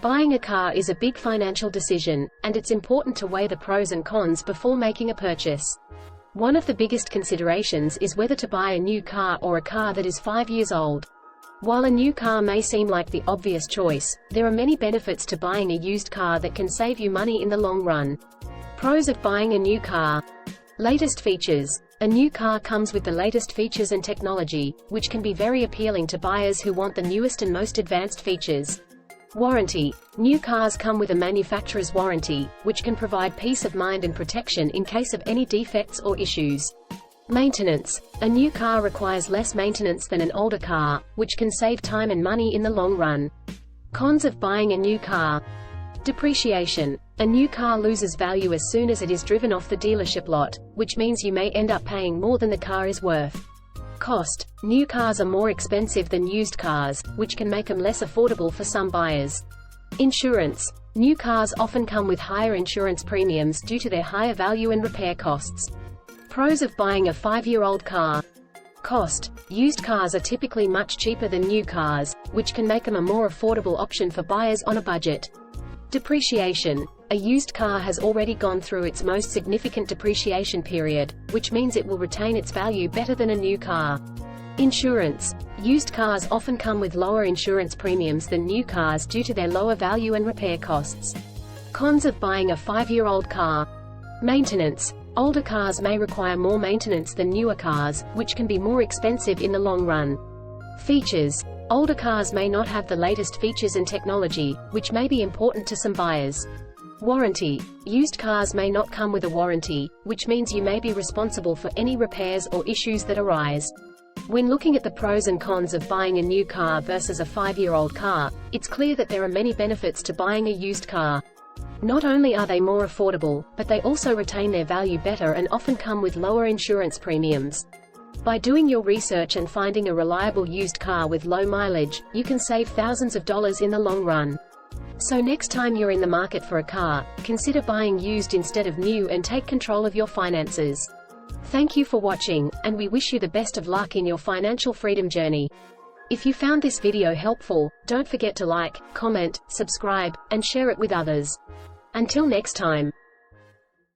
Buying a car is a big financial decision, and it's important to weigh the pros and cons before making a purchase. One of the biggest considerations is whether to buy a new car or a car that is 5 years old. While a new car may seem like the obvious choice, there are many benefits to buying a used car that can save you money in the long run. Pros of buying a new car. Latest features. A new car comes with the latest features and technology, which can be very appealing to buyers who want the newest and most advanced features. Warranty. New cars come with a manufacturer's warranty, which can provide peace of mind and protection in case of any defects or issues. Maintenance. A new car requires less maintenance than an older car, which can save time and money in the long run. Cons of buying a new car. Depreciation. A new car loses value as soon as it is driven off the dealership lot, which means you may end up paying more than the car is worth. Cost. New cars are more expensive than used cars, which can make them less affordable for some buyers. Insurance. New cars often come with higher insurance premiums due to their higher value and repair costs. Pros of buying a 5-year-old car. Cost. Used cars are typically much cheaper than new cars, which can make them a more affordable option for buyers on a budget. Depreciation. A used car has already gone through its most significant depreciation period, which means it will retain its value better than a new car. Insurance. Used cars often come with lower insurance premiums than new cars due to their lower value and repair costs. Cons of buying a 5-year-old car. Maintenance. Older cars may require more maintenance than newer cars, which can be more expensive in the long run. Features. Older cars may not have the latest features and technology, which may be important to some buyers. Warranty. Used cars may not come with a warranty, which means you may be responsible for any repairs or issues that arise. When looking at the pros and cons of buying a new car versus a 5-year-old car, it's clear that there are many benefits to buying a used car. Not only are they more affordable, but they also retain their value better and often come with lower insurance premiums. By doing your research and finding a reliable used car with low mileage, you can save thousands of dollars in the long run. So next time you're in the market for a car, consider buying used instead of new and take control of your finances. Thank you for watching, and we wish you the best of luck in your financial freedom journey. If you found this video helpful, don't forget to like, comment, subscribe, and share it with others. Until next time.